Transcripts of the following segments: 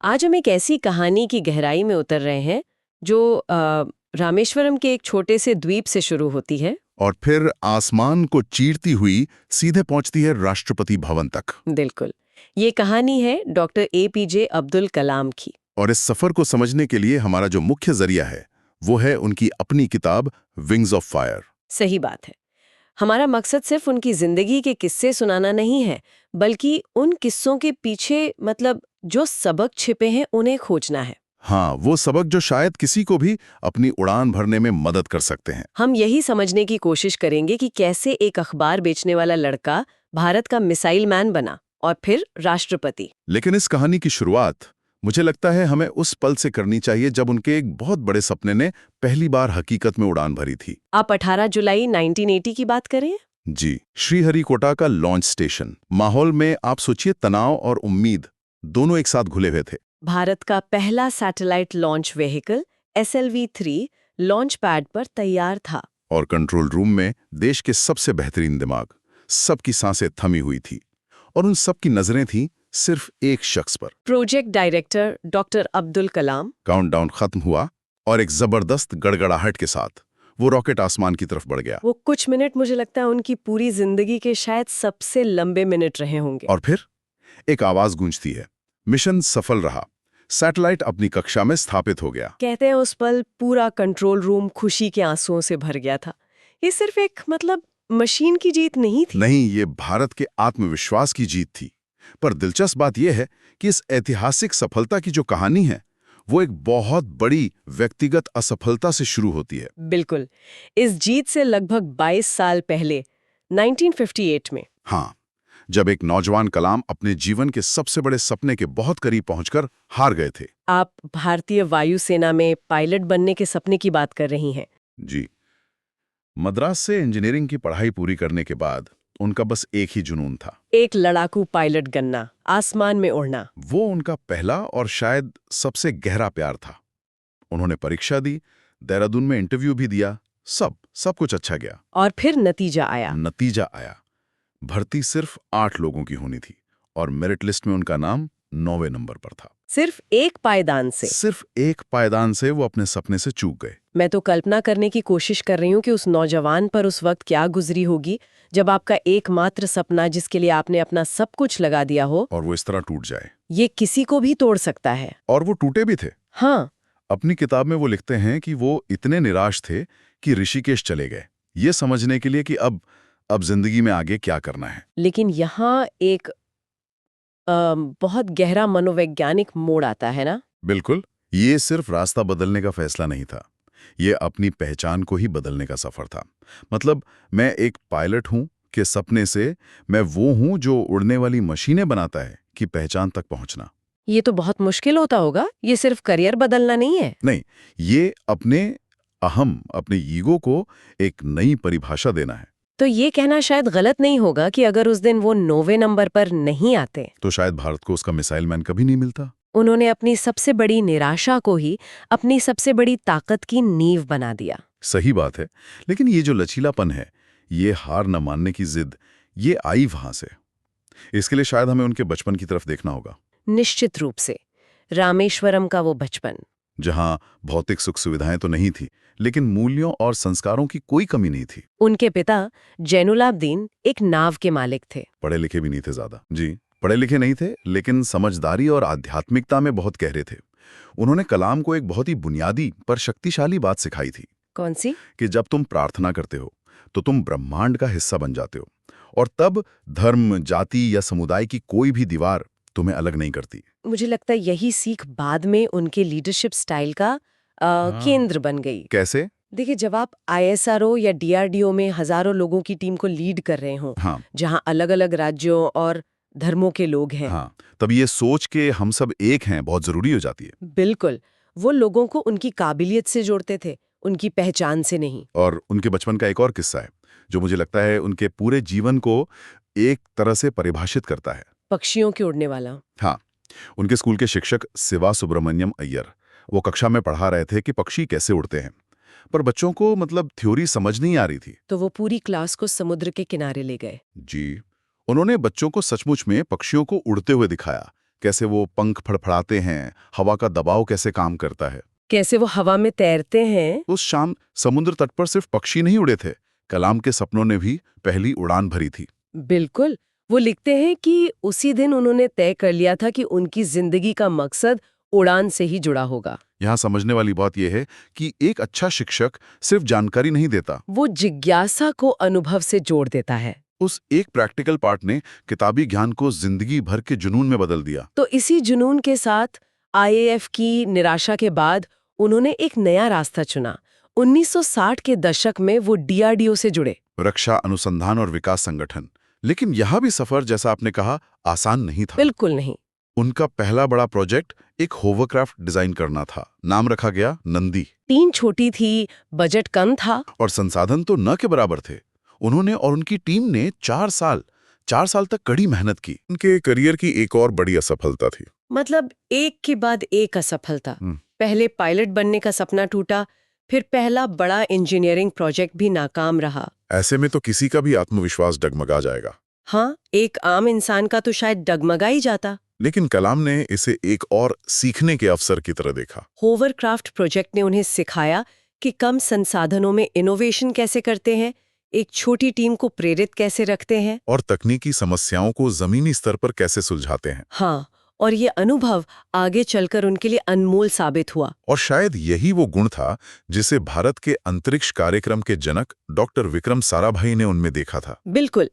आज हम एक ऐसी कहानी की गहराई में उतर रहे हैं जो रामेश्वरम के एक छोटे से द्वीप से शुरू होती है। और फिर आसमान को चीरती हुई सीधे पहुंचती है राष्ट्रपति भवन तक। बिल्कुल, ये कहानी है डॉक्टर APJ अब्दुल कलाम की। और इस सफर को समझने के लिए हमारा जो मुख्य जरिया है वो है उनकी अपनी किताब विंग्स ऑफ फायर। सही बात है। हमारा मकसद सिर्फ उनकी जिंदगी के किस्से सुनाना नहीं है, बल्कि उन किस्सों के पीछे जो सबक छिपे हैं उन्हें खोजना है। हाँ, वो सबक जो शायद किसी को भी अपनी उड़ान भरने में मदद कर सकते हैं। हम यही समझने की कोशिश करेंगे कि कैसे एक अखबार बेचने वाला लड़का भारत का मिसाइल मैन बना और फिर राष्ट्रपति। लेकिन इस कहानी की शुरुआत मुझे लगता है हमें उस पल से करनी चाहिए जब उनके एक बहुत बड़े सपने ने पहली बार हकीकत में उड़ान भरी थी। आप 18 जुलाई 1980 की बात करें? जी, श्रीहरिकोटा का लॉन्च स्टेशन। माहौल में आप सोचिए, तनाव और उम्मीद दोनों एक साथ घुले हुए थे। भारत का पहला satellite launch vehicle SLV-3 launch pad पर तैयार था। और कंट्रोल रूम में देश के सबसे बेहतरीन दिमाग, सबकी सांसें थमी हुई थी और उन सबकी नजरें थीं सिर्फ एक शख्स पर। Project director doctor Abdul Kalam. Countdown खत्म हुआ और एक जबरदस्त गड़गड़ाहट के साथ वो रॉकेट आसमान की तरफ बढ़ गया। वो कुछ मिनट मुझे लगता है उनकी पूरी जिंदगी के शायद सबसे लंबे मिनट रहे होंगे। और फिर एक आवाज गूंजती है, मिशन सफल रहा, सैटेलाइट अपनी कक्षा में स्थापित हो गया। कहते हैं उस पल पूरा कंट्रोल रूम खुशी के आंसुओं से भर गया था। ये सिर्फ एक मशीन की जीत नहीं थी। नहीं, ये भारत के आत्मविश्वास की जीत थी। पर दिलचस्प बात यह है कि इस ऐतिहासिक सफलता की जो कहानी है वो एक बहुत बड़ी व्यक्तिगत असफलता से शुरू होती है। बिल्कुल, इस जीत से लगभग 22 साल पहले 1958 में। हाँ, जब एक नौजवान कलाम अपने जीवन के सबसे बड़े सपने के बहुत करीब पहुंचकर हार गए थे। आप भारतीय वायुसेना में पायलट बनने के सपने की बात कर रही हैं। जी, मद्रास से इंजीनियरिंग की पढ़ाई पूरी करने के बाद उनका बस एक ही जुनून था, एक लड़ाकू पायलट बनना, आसमान में उड़ना। वो उनका पहला और शायद सबसे गहरा प्यार था। उन्होंने परीक्षा दी, देहरादून में इंटरव्यू भी दिया, सब कुछ अच्छा गया। और फिर नतीजा आया। भर्ती सिर्फ 8 लोगों की होनी थी और मेरिट लिस्ट में उनका नाम 9वें नंबर पर था। सिर्फ एक पायदान से वो अपने सपने से चूक गए। मैं तो कल्पना करने की कोशिश कर रही हूँ कि उस नौजवान पर उस वक्त क्या गुजरी होगी जब आपका एकमात्र सपना, जिसके लिए आपने अपना सब कुछ लगा दिया हो, और वो इस तरह टूट जाए। ये किसी को भी तोड़ सकता है। और वो टूटे भी थे। हाँ, अपनी किताब में वो लिखते हैं कि वो इतने निराश थे कि ऋषिकेश चले गए, ये समझने के लिए कि अब जिंदगी में आगे क्या करना है। लेकिन यहाँ एक बहुत गहरा मनोवैज्ञानिक मोड़ आता है ना? बिल्कुल, ये सिर्फ रास्ता बदलने का फैसला नहीं था, ये अपनी पहचान को ही बदलने का सफर था। मतलब, मैं एक पायलट हूं के सपने से मैं वो हूं जो उड़ने वाली मशीनें बनाता है कि पहचान तक पहुंचना। ये तो बहुत मुश्किल होता होगा। ये सिर्फ करियर बदलना नहीं है। नहीं, ये अपने ईगो को एक नई परिभाषा देना है। तो ये कहना शायद गलत नहीं होगा कि अगर उस दिन वो 9वें नंबर पर नहीं आते तो शायद भारत को उसका मिसाइल मैन कभी नहीं मिलता। उन्होंने अपनी सबसे बड़ी निराशा को ही अपनी सबसे बड़ी ताकत की नींव बना दिया। सही बात है, लेकिन ये जो लचीलापन है, ये हार न मानने की जिद, ये आई वहां से। इसके लिए शायद हमें उनके बचपन की तरफ देखना होगा। निश्चित रूप से रामेश्वरम का वो बचपन, जहां भौतिक सुख सुविधाएं तो नहीं थी, लेकिन मूल्यों और संस्कारों की कोई कमी नहीं थी। उनके पिता जैनुलाब्दीन एक नाव के मालिक थे। पढ़े लिखे भी नहीं थे ज्यादा। जी, पढ़े लिखे नहीं थे, लेकिन समझदारी और आध्यात्मिकता में बहुत गहरे थे। उन्होंने कलाम को एक बहुत ही बुनियादी पर शक्तिशाली बात सिखाई थी। कौन सी? कि जब तुम प्रार्थना करते हो तो तुम ब्रह्मांड का हिस्सा बन जाते हो, और तब धर्म, जाति या समुदाय की कोई भी दीवार तुम्हें अलग नहीं करती। मुझे लगता है यही सीख बाद में उनके लीडरशिप स्टाइल का केंद्र बन गई। कैसे? देखिए, जब आप ISRO या DRDO में हजारों लोगों की टीम को लीड कर रहे हो, हाँ, जहां अलग-अलग राज्यों और धर्मों के लोग हैं, हाँ, तब ये सोच के हम सब एक हैं बहुत जरूरी हो जाती है। बिल्कुल, वो लोगों को उनकी काबिलियत से जोड़ते थे, उनकी पहचान से नहीं। और उनके बचपन का एक और किस्सा है जो मुझे लगता है उनके पूरे जीवन को एक तरह से परिभाषित करता है। पक्षियों के उड़ने वाला। हाँ, उनके स्कूल के शिक्षक शिवा सुब्रमण्यम अय्यर वो कक्षा में पढ़ा रहे थे कि पक्षी कैसे उड़ते हैं, पर बच्चों को थ्योरी समझ नहीं आ रही थी। तो वो पूरी क्लास को समुद्र के किनारे ले गए। जी, उन्होंने बच्चों को सचमुच में पक्षियों को उड़ते हुए दिखाया, कैसे वो पंख फड़फड़ाते हैं, हवा का दबाव कैसे काम करता है। कैसे वो हवा में तैरते हैं। उस शाम समुद्र तट पर सिर्फ पक्षी नहीं उड़े थे, कलाम के सपनों ने भी पहली उड़ान भरी थी। बिल्कुल। वो लिखते हैं कि उसी दिन उन्होंने तय कर लिया था कि उनकी जिंदगी का मकसद उड़ान से ही जुड़ा होगा। यहाँ समझने वाली बात यह है कि एक अच्छा शिक्षक सिर्फ जानकारी नहीं देता, वो जिज्ञासा को अनुभव से जोड़ देता है। उस एक प्रैक्टिकल पार्ट ने किताबी ज्ञान को जिंदगी भर के जुनून में बदल दिया। तो इसी जुनून के साथ आईएएफ की निराशा के बाद उन्होंने एक नया रास्ता चुना। 1960 के दशक में वो डीआरडीओ से जुड़े। रक्षा अनुसंधान और विकास संगठन। लेकिन यहाँ भी सफर, जैसा आपने कहा, आसान नहीं था। बिल्कुल नहीं। उनका पहला बड़ा प्रोजेक्ट एक होवरक्राफ्ट डिजाइन करना था। नाम रखा गया नंदी। टीम छोटी थी, बजट कम था और संसाधन तो न के बराबर थे। उन्होंने और उनकी टीम ने 4 साल तक कड़ी मेहनत की। उनके करियर की एक और बड़ी असफलता थी। मतलब एक के बाद एक असफलता। पहले पायलट बनने का सपना टूटा, फिर पहला बड़ा इंजीनियरिंग प्रोजेक्ट भी नाकाम रहा। ऐसे में तो किसी का भी आत्मविश्वास डगमगा जाएगा। हाँ, एक आम इंसान का तो शायद डगमगा ही जाता। लेकिन कलाम ने इसे एक और सीखने के अवसर की तरह देखा। होवरक्राफ्ट प्रोजेक्ट ने उन्हें सिखाया कि कम संसाधनों में इनोवेशन कैसे करते हैं, एक छोटी टीम को प्रेरित कैसे रखते हैं, और तकनीकी समस्याओं को जमीनी स्तर पर कैसे सुलझाते हैं। हाँ, और ये अनुभव आगे चलकर उनके लिए अनमोल साबित हुआ। और शायद यही वो गुण था जिसे भारत के अंतरिक्ष कार्यक्रम के जनक डॉक्टर विक्रम साराभाई ने उनमें देखा था। बिल्कुल।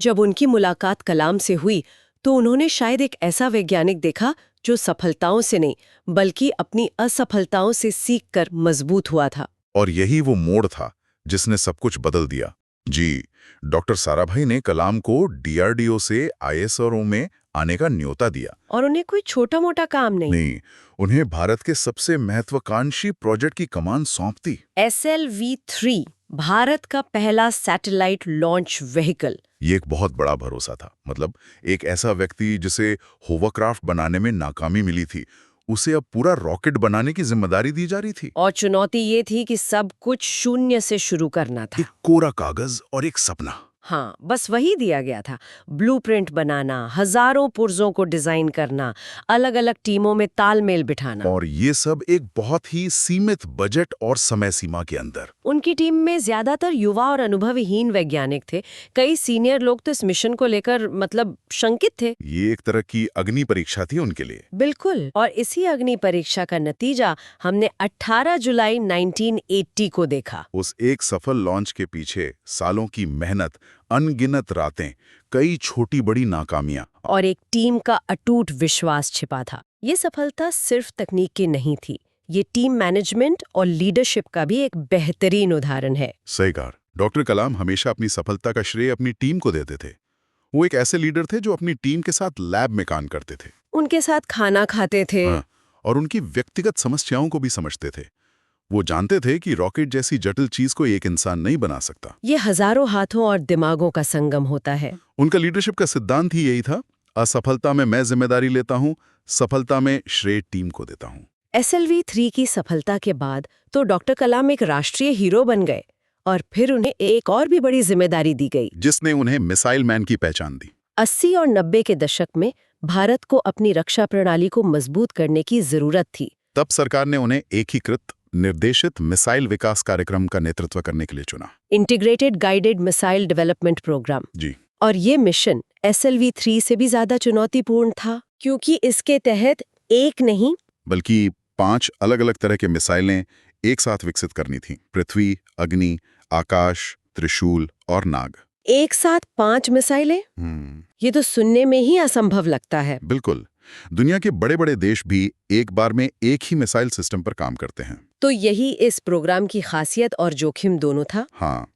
जब उनकी मुलाकात कलाम से हुई तो उन्होंने शायद एक ऐसा वैज्ञानिक देखा जो सफलताओं से नहीं बल्कि अपनी असफलताओं से सीखकर मजबूत हुआ था। और यही वो मोड़ था जिसने सब कुछ बदल दिया। जी, डॉक्टर साराभाई ने कलाम को डीआरडीओ से आईएसआरओ में आने का न्योता दिया। और उन्हें कोई छोटा मोटा काम नहीं, उन्हें भारत के सबसे महत्वाकांक्षी प्रोजेक्ट की कमान सौंप दी। SLV-3 भारत का पहला सैटेलाइट लॉन्च व्हीकल। ये एक बहुत बड़ा भरोसा था। मतलब एक ऐसा व्यक्ति जिसे होवरक्राफ्ट बनाने में नाकामी मिली थी, उसे अब पूरा रॉकेट बनाने की जिम्मेदारी दी जा रही थी। और चुनौती ये थी कि सब कुछ शून्य से शुरू करना था। एक कोरा कागज और एक सपना। हाँ, बस वही दिया गया था। ब्लूप्रिंट बनाना, हजारों पुर्जों को डिजाइन करना, अलग अलग टीमों में तालमेल बिठाना। और ये सब एक बहुत ही सीमित बजट और समय सीमा के अंदर। उनकी टीम में ज्यादातर युवा और अनुभवहीन वैज्ञानिक थे। कई सीनियर लोग तो इस मिशन को लेकर शंकित थे। ये एक तरह की अग्नि परीक्षा थी उनके लिए। बिल्कुल। और इसी अग्नि परीक्षा का नतीजा हमने 18 जुलाई 1980 को देखा। उस एक सफल लॉन्च के पीछे सालों की मेहनत, अनगिनत रातें, कई छोटी बड़ी नाकामियां और एक टीम का अटूट विश्वास छिपा था। ये सफलता सिर्फ तकनीक की नहीं थी, ये टीम मैनेजमेंट और लीडरशिप का भी एक बेहतरीन उदाहरण है। सही कहा। डॉक्टर कलाम हमेशा अपनी सफलता का श्रेय अपनी टीम को देते थे। वो एक ऐसे लीडर थे जो अपनी टीम के साथ लैब में काम करते थे, उनके साथ खाना खाते थे। और उनकी व्यक्तिगत समस्याओं को भी समझते थे। वो जानते थे कि रॉकेट जैसी जटिल चीज को एक इंसान नहीं बना सकता। ये हजारों हाथों और दिमागों का संगम होता है। उनका लीडरशिप का सिद्धांत ही यही था, असफलता में मैं जिम्मेदारी लेता हूँ, सफलता में श्रेय टीम को देता हूँ। SLV-3 की सफलता के बाद तो डॉक्टर कलाम एक राष्ट्रीय हीरो बन गए और फिर उन्हें एक और भी बड़ी जिम्मेदारी दी गई, जिसने उन्हें मिसाइल मैन की पहचान दी। 80 और 90 के दशक में भारत को अपनी रक्षा प्रणाली को मजबूत करने की जरूरत थी। तब सरकार ने उन्हें एकीकृत निर्देशित मिसाइल विकास कार्यक्रम का नेतृत्व करने के लिए चुना। Integrated guided missile development program. जी। और ये मिशन SLV-3 से भी ज्यादा चुनौतीपूर्ण था, क्योंकि इसके तहत एक नहीं बल्कि 5 अलग-अलग तरह के मिसाइलें एक साथ विकसित करनी थीं। पृथ्वी, अग्नि, आकाश, त्रिशूल और नाग। एक साथ 5 मिसाइलें? ये तो सुनने में ही असंभव लगता है। बिल्कुल। दुनिया के बड़े-बड़े देश भी एक बार में एक ही मिसाइल सिस्टम पर काम करते हैं। तो यही इस प्रोग्राम की खासियत और जोखिम दोनों था। हाँ,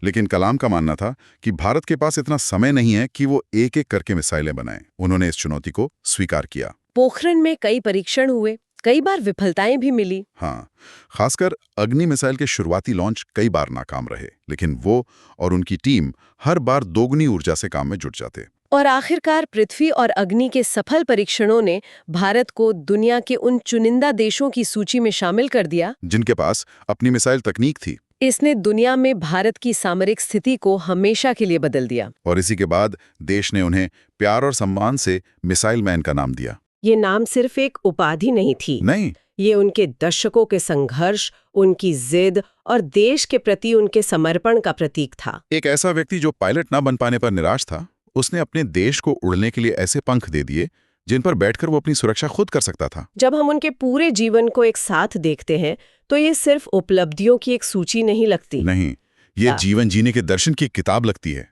लेकिन कलाम का मानना था कि भारत के पास इतना समय नहीं है कि वो एक-एक करके मिसाइलें बनाएं। उन्होंने इस चुनौती को स्वीकार किया। पोखरण में कई परीक्षण हुए, कई बार विफलताएं भी मिली। हाँ, खासकर अग्नि मिसाइल के शुरुआती लॉन्च कई बार नाकाम रहे, लेकिन वो और उनकी टीम हर बार दोगुनी ऊर्जा से काम में जुट जाते। और आखिरकार पृथ्वी और अग्नि के सफल परीक्षणों ने भारत को दुनिया के उन चुनिंदा देशों की सूची में शामिल कर दिया जिनके पास अपनी मिसाइल तकनीक थी। इसने दुनिया में भारत की सामरिक स्थिति को हमेशा के लिए बदल दिया। और इसी के बाद देश ने उन्हें प्यार और सम्मान से मिसाइल मैन का नाम दिया। ये नाम सिर्फ एक उपाधि नहीं थी। नहीं, ये उनके दशकों के संघर्ष, उनकी जिद और देश के प्रति उनके समर्पण का प्रतीक था। एक ऐसा व्यक्ति जो पायलट ना बन पाने पर निराश था, उसने अपने देश को उड़ने के लिए ऐसे पंख दे दिए जिन पर बैठकर वो अपनी सुरक्षा खुद कर सकता था। जब हम उनके पूरे जीवन को एक साथ देखते हैं तो ये सिर्फ उपलब्धियों की एक सूची नहीं लगती। नहीं, ये जीवन जीने के दर्शन की किताब लगती है।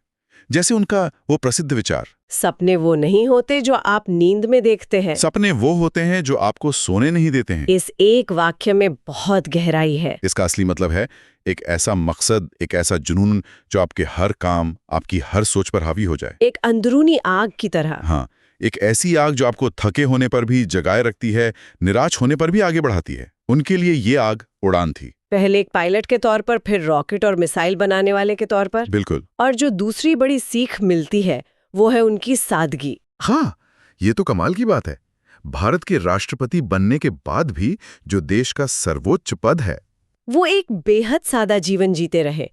जैसे उनका वो प्रसिद्ध विचार, सपने वो नहीं होते जो आप नींद में देखते हैं, सपने वो होते हैं जो आपको सोने नहीं देते हैं। इस एक वाक्य में बहुत गहराई है। इसका असली मतलब है एक ऐसा मकसद, एक ऐसा जुनून जो आपके हर काम, आपकी हर सोच पर हावी हो जाए। एक अंदरूनी आग की तरह। हाँ, एक ऐसी आग जो आपको थके होने पर भी जगाए रखती है, निराश होने पर भी आगे बढ़ाती है। उनके लिए ये आग उड़ान थी। पहले एक पायलट के तौर पर, फिर रॉकेट और मिसाइल बनाने वाले के तौर पर। बिल्कुल। और जो दूसरी बड़ी सीख मिलती है वो है उनकी सादगी। हाँ, ये तो कमाल की बात है। भारत के राष्ट्रपति बनने के बाद भी जो देश का सर्वोच्च पद है, वो एक बेहद सादा जीवन जीते रहे।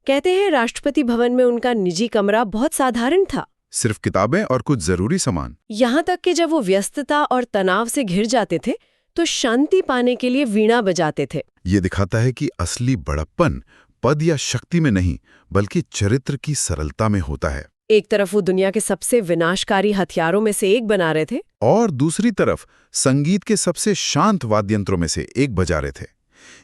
कहते हैं राष्ट्रपति भवन में उनका निजी कमरा बहुत साधारण था, सिर्फ किताबें और कुछ जरूरी सामान। यहाँ तक कि जब वो व्यस्तता और तनाव से घिर जाते थे तो शांति पाने के लिए वीणा बजाते थे। ये दिखाता है कि असली बड़प्पन पद या शक्ति में नहीं, बल्कि चरित्र की सरलता में होता है। एक तरफ वो दुनिया के सबसे विनाशकारी हथियारों में से एक बना रहे थे, और दूसरी तरफ संगीत के सबसे शांत वाद्यंत्रों में से एक बजा रहे थे।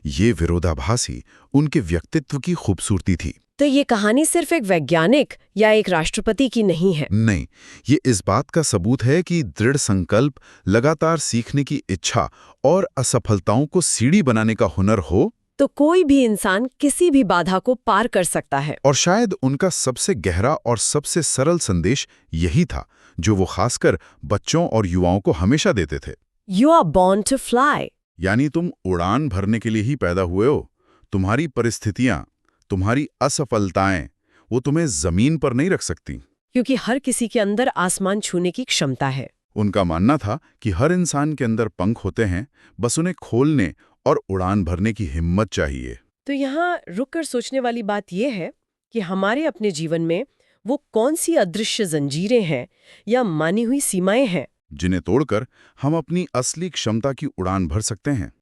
ये विरोधाभास ही उनके व्यक्तित्व की खूबसूरती थी। तो ये कहानी सिर्फ एक वैज्ञानिक या एक राष्ट्रपति की नहीं है। नहीं, ये इस बात का सबूत है कि दृढ़ संकल्प, लगातार सीखने की इच्छा और असफलताओं को सीढ़ी बनाने का हुनर हो तो कोई भी इंसान किसी भी बाधा को पार कर सकता है। और शायद उनका सबसे गहरा और सबसे सरल संदेश यही था जो वो खासकर बच्चों और युवाओं को हमेशा देते थे। You are born to fly। यानी तुम उड़ान भरने के लिए ही पैदा हुए हो। तुम्हारी परिस्थितियां, तुम्हारी असफलताएं, वो तुम्हें जमीन पर नहीं रख सकती। क्योंकि हर किसी के अंदर आसमान छूने की क्षमता है। उनका मानना था कि हर इंसान के अंदर पंख होते हैं, बस उन्हें खोलने और उड़ान भरने की हिम्मत चाहिए। तो यहाँ रुककर सोचने वाली बात यह है कि हमारे अपने जीवन में वो कौन सी अदृश्य जंजीरें हैं या मानी हुई सीमाएं हैं जिन्हें तोड़कर हम अपनी असली क्षमता की उड़ान भर सकते हैं।